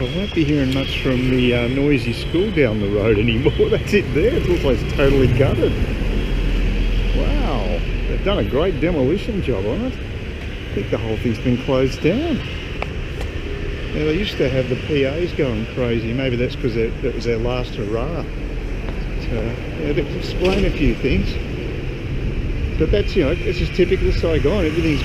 I won't be hearing much from the noisy school down the road anymore. That's it there. It looks like it's totally gutted. Wow, they've done a great demolition job on it. I think the whole thing's been closed down. Now, they used to have the PAs going crazy. Maybe that's because that was their last hurrah. Yeah, to explain a few things. But that's, you know, it's just typical Saigon. Everything's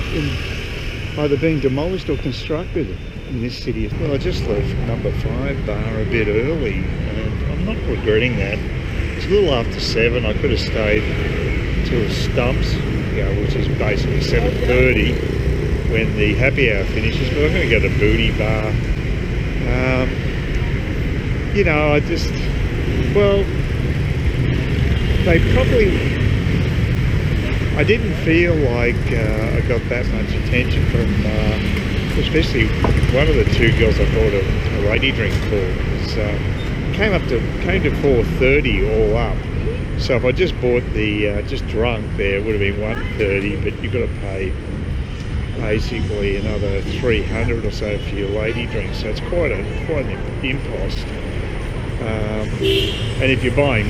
either being demolished or constructed in this city. Well, I just left number 5 bar a bit early, and I'm not regretting that. It's a little after 7. I could have stayed till Stumps, you know, which is basically 7:30 when the happy hour finishes. But I'm going to go to Booty Bar. You know, I just, well, they probably, I didn't feel like I got that much attention from, especially one of the 2 girls I bought a lady drink for. Came to 4:30 all up. So if I just bought the just drunk there, it would have been 1:30, but you've got to pay basically another 300 or so for your lady drink. So it's quite an impost. And if you're buying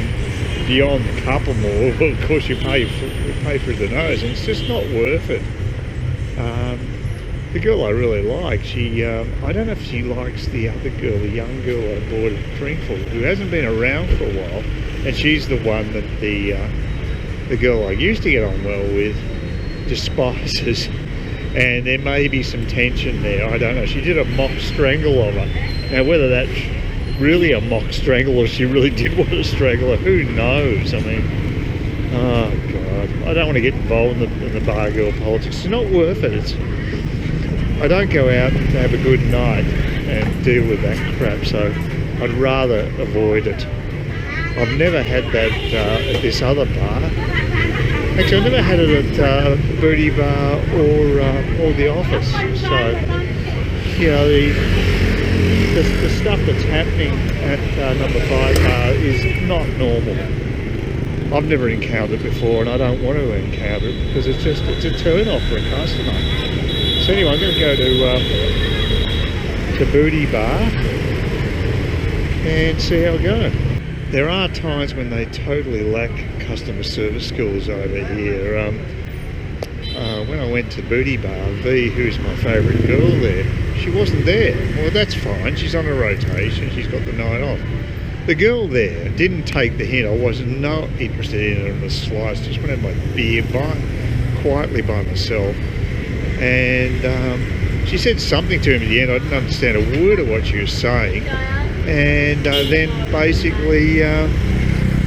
beyond a couple more, well, of course you pay for the nose, and it's just not worth it. The girl I really like, she, I don't know if she likes the other girl, the young girl I bought a drink for, who hasn't been around for a while, and she's the one that the girl I used to get on well with despises, and there may be some tension there, I don't know. She did a mock strangle of her. Now whether that's really a mock strangle or she really did want to strangle her, who knows? I mean, oh God, I don't want to get involved in the bar girl politics. It's not worth it. I don't go out to have a good night and deal with that crap, so I'd rather avoid it. I've never had that at this other bar. Actually, I've never had it at Booty Bar or the office. So, you know, the stuff that's happening at number 5 bar is not normal. I've never encountered it before, and I don't want to encounter it because it's a turn off for a customer. So anyway, I'm going to go to Booty Bar and see how it goes. There are times when they totally lack customer service skills over here. When I went to Booty Bar, V, who's my favourite girl there, she wasn't there. Well, that's fine. She's on a rotation. She's got the night off. The girl there didn't take the hint. I was not interested in it in the slightest. Just want to have my beer quietly by myself. And she said something to him at the end. I didn't understand a word of what she was saying. And then basically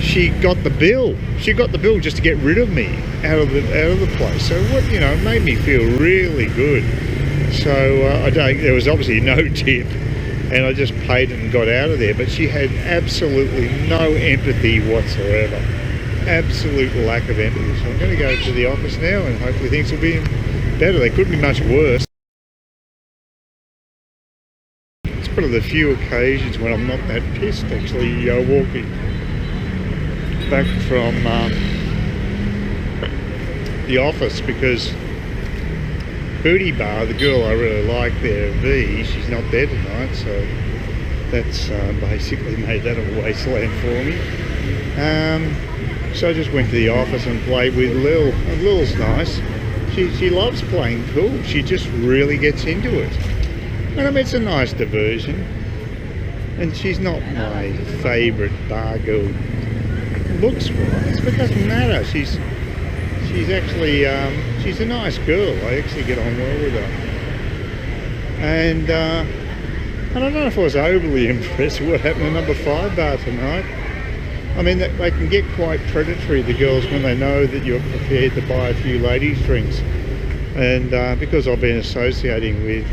she got the bill. She got the bill just to get rid of me out of the place. So what, you know, it made me feel really good. So there was obviously no tip, and I just paid it and got out of there. But she had absolutely no empathy whatsoever. Absolute lack of empathy. So I'm going to go to the office now, and hopefully things will be better. They couldn't be much worse. It's one of the few occasions when I'm not that pissed, actually, walking back from the office, because Booty Bar, the girl I really like there, V, she's not there tonight, so that's basically made that a wasteland for me. So I just went to the office and played with Lil, and Lil's nice. She loves playing pool. She just really gets into it. And I mean, it's a nice diversion. And she's not my favourite bar girl looks-wise, but it doesn't matter. She's actually, she's a nice girl. I actually get on well with her. And I don't know if I was overly impressed with what happened at number 5 bar tonight. I mean, they can get quite predatory, the girls, when they know that you're prepared to buy a few ladies' drinks. And because I've been associating with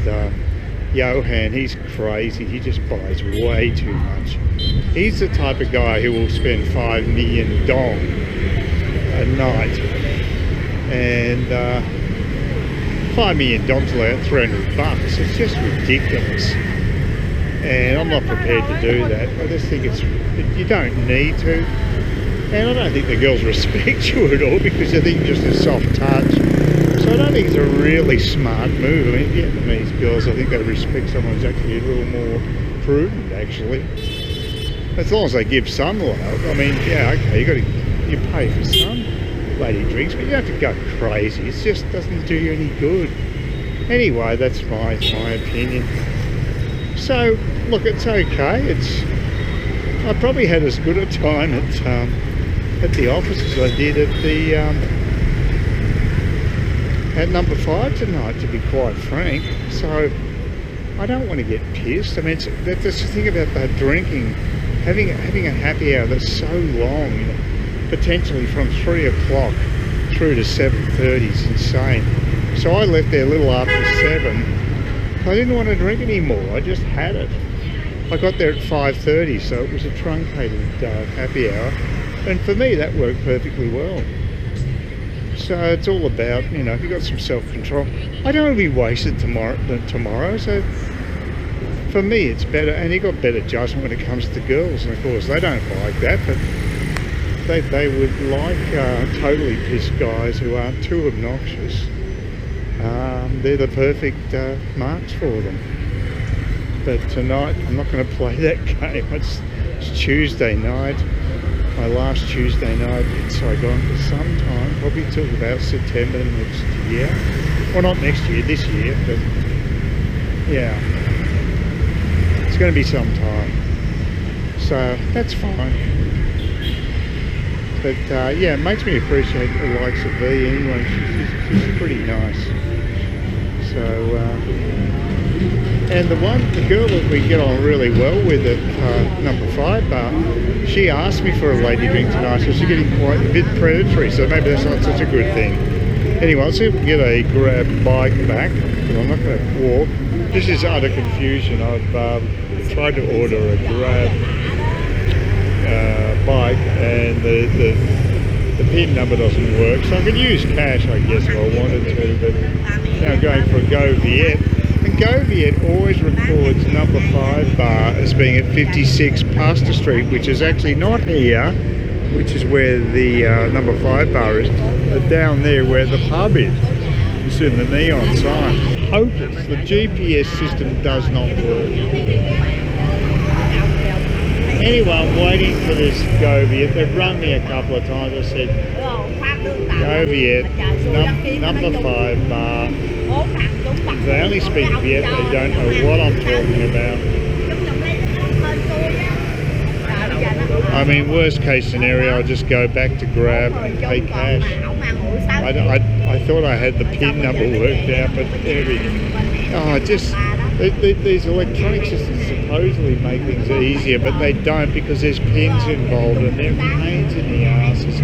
Johan, he's crazy. He just buys way too much. He's the type of guy who will spend 5 million dong a night. And 5 million dong's like $300. It's just ridiculous. And I'm not prepared to do that. I just think you don't need to. And I don't think the girls respect you at all, because I think just a soft touch. So I don't think it's a really smart move. I mean, Vietnamese girls, I think they respect someone who's actually a little more prudent, actually. As long as they give some love. I mean, yeah, okay, you pay for some lady drinks, but you don't have to go crazy. It just doesn't do you any good. Anyway, that's my opinion. So, look, it's okay. I probably had as good a time at the office as I did at number 5 tonight, to be quite frank. So I don't want to get pissed. I mean, that's the thing about that drinking, having a happy hour that's so long, you know, potentially from 3 o'clock through to 7:30 is insane. So I left there a little after 7. I didn't want to drink anymore. I just had it. I got there at 5:30, so it was a truncated happy hour, and for me that worked perfectly well. So it's all about, you know, if you've got some self-control. I don't want to be wasted tomorrow, so for me it's better, and you got better judgment when it comes to girls, and of course they don't like that, but they would like totally pissed guys who aren't too obnoxious. They're the perfect marks for them. But tonight I'm not going to play that game. It's Tuesday night, my last Tuesday night in Saigon for some time, probably till about September next year. Well, not next year, this year, but yeah, it's going to be some time. So that's fine. But yeah, it makes me appreciate the likes of V anyway. She's pretty nice. So, and the girl that we get on really well with at number 5 bar, she asked me for a lady drink tonight, so she's getting quite a bit predatory, so maybe that's not such a good thing. Anyway, let's see if we can get a grab bike back, because I'm not going to walk. This is utter confusion. I've tried to order a grab bike, and the PIN number doesn't work, so I could use cash, I guess, if I wanted to, but now I'm going for a Go Viet. And Go Viet always records number 5 bar as being at 56 Pastor Street, which is actually not here, which is where the number 5 bar is, but down there where the pub is. You see the neon sign. Hopeless. The GPS system does not work. Anyway, I'm waiting for this Go Viet. They've rung me a couple of times. I said, Go Viet, number 5 bar. They only speak Viet, they don't know what I'm talking about. I mean, worst case scenario, I'll just go back to Grab and pay cash. I thought I had the PIN number worked out, but these electronic systems supposedly make things easier, but they don't, because there's pins involved and they're pains in the asses.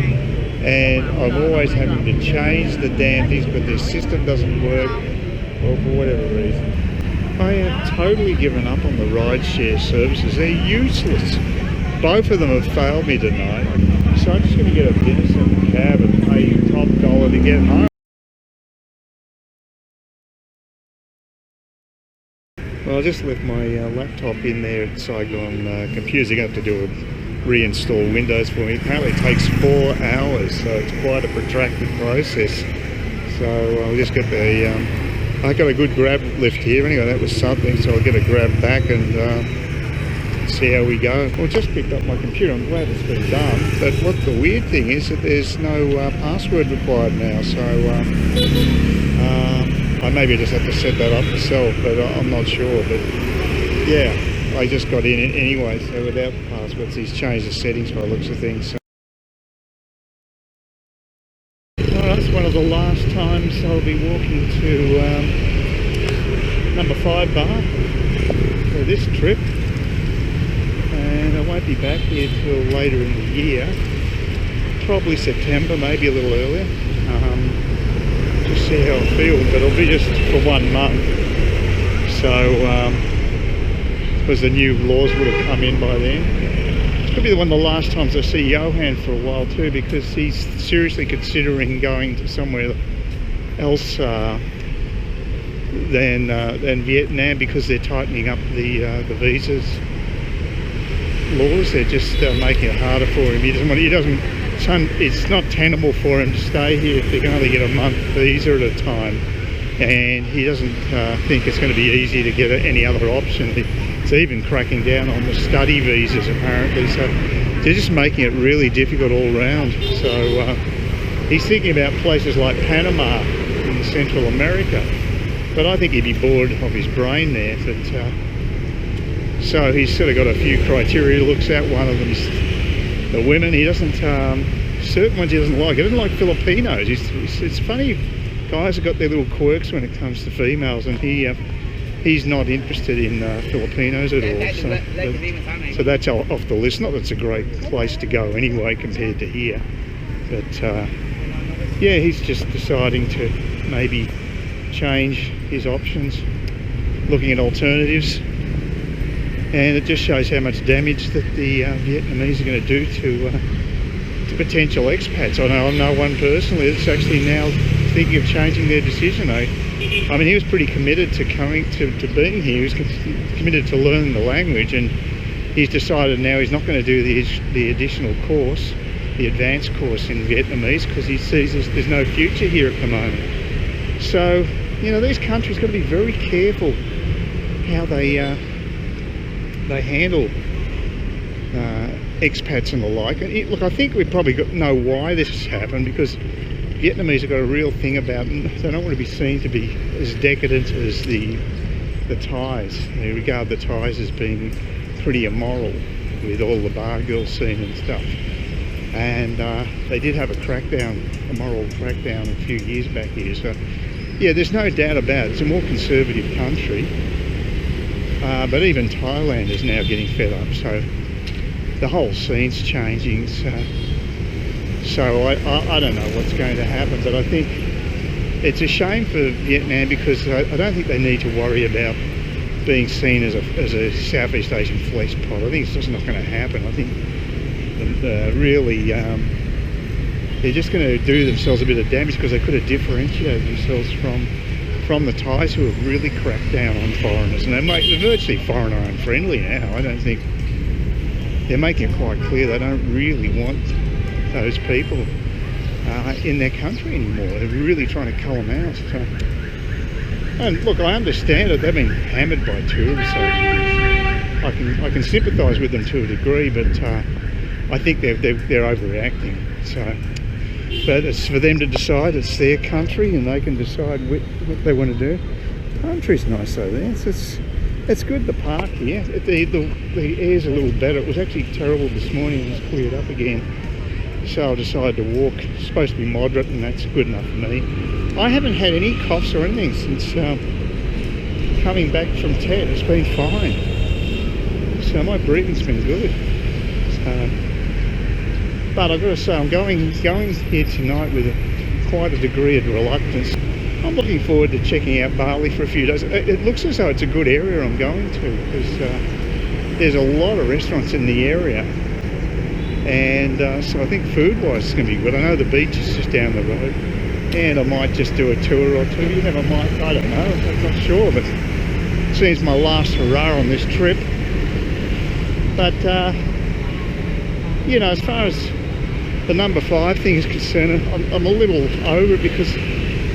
And I'm always having to change the damn things, but the system doesn't work, well, for whatever reason. I have totally given up on the rideshare services. They're useless. Both of them have failed me tonight. So I'm just going to get a venison cab and pay top dollar to get home. Well, I just left my laptop in there at Saigon computers. They're going to have to do a reinstall Windows for me. Apparently it takes 4 hours, so it's quite a protracted process. So I'll just get I got a good grab lift here anyway, that was something, so I'll get a grab back and see how we go. Well, just picked up my computer. I'm glad it's been done, but what the weird thing is that there's no password required now, so I maybe just have to set that up myself, but I'm not sure. But yeah, I just got in it anyway, so without passwords. He's changed the settings by the looks of things. So. Well, that's one of the last times I'll be walking to number 5 bar for this trip, and I won't be back here till later in the year, probably September, maybe a little earlier. Just see how I feel, but it'll be just for 1 month. So because the new laws would have come in by then. It's could be one of the last times I see Johan for a while too, because he's seriously considering going to somewhere else than Vietnam, because they're tightening up the visas laws. They're just making it harder for him. It's not tenable for him to stay here if they can only get a month visa at a time, and he doesn't think it's going to be easy to get any other option. It's It's even cracking down on the study visas apparently, so they're just making it really difficult all round. So he's thinking about places like Panama in Central America, but I think he'd be bored of his brain there. But, so he's sort of got a few criteria he looks at. One of them is the women. He doesn't, certain ones he doesn't like. He doesn't like Filipinos. It's funny, guys have got their little quirks when it comes to females, and he's not interested in Filipinos at all. So that's off the list. Not that it's a great place to go anyway compared to here. But yeah, he's just deciding to maybe change his options, looking at alternatives. And it just shows how much damage that the Vietnamese are going to do to potential expats. I know one personally that's actually now thinking of changing their decision. I mean, he was pretty committed to coming to being here. He was committed to learning the language, and he's decided now he's not going to do the additional course, the advanced course in Vietnamese, because he sees there's no future here at the moment. So, you know, these countries got to be very careful how they handle expats and the like. And look, I think we probably know why this has happened, because Vietnamese have got a real thing about them. They don't want to be seen to be as decadent as the Thais. They regard the Thais as being pretty immoral with all the bar girl scene and stuff. And they did have a crackdown, a moral crackdown a few years back here. So yeah, there's no doubt about it. It's a more conservative country. But even Thailand is now getting fed up. So the whole scene's changing. So I don't know what's going to happen, but I think it's a shame for Vietnam, because I don't think they need to worry about being seen as a Southeast Asian flesh pot. I think it's just not going to happen. I think really they're just going to do themselves a bit of damage, because they could have differentiated themselves from the Thais, who have really cracked down on foreigners, and they're virtually foreigner unfriendly now. I don't think they're making it quite clear they don't really want those people in their country anymore. They're really trying to cull them out. So, and look, I understand it. They've been hammered by tourists, so I can sympathise with them to a degree, but I think they're overreacting. So, but it's for them to decide. It's their country, and they can decide what they want to do. The country's nice though. It's good. The park here. The air's a little better. It was actually terrible this morning. It's cleared up again. So I decided to walk. It's supposed to be moderate, and that's good enough for me. I haven't had any coughs or anything since coming back from Tet. It's been fine. So my breathing's been good. But I've got to say, I'm going here tonight with quite a degree of reluctance. I'm looking forward to checking out Bali for a few days. It looks as though it's a good area I'm going to, because there's a lot of restaurants in the area. And so I think food-wise it's going to be good. I know the beach is just down the road, and I might just do a tour or two. You never might, I don't know, I'm not sure, but it seems my last hurrah on this trip. But you know, as far as the number 5 thing is concerned, I'm a little over it, because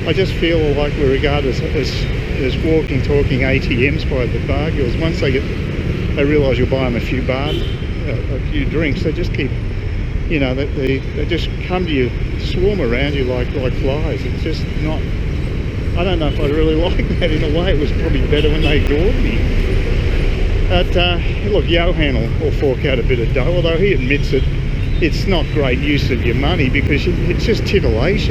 I just feel like we're regarded as walking, talking ATMs by the bar girls. Once they realise you'll buy them a few drinks, they just keep, you know, they just come to you, swarm around you like flies. It's just not, I don't know if I really like that. In a way, it was probably better when they ignored me. But look, Johan will fork out a bit of dough, although he admits that it's not great use of your money, because it's just titillation.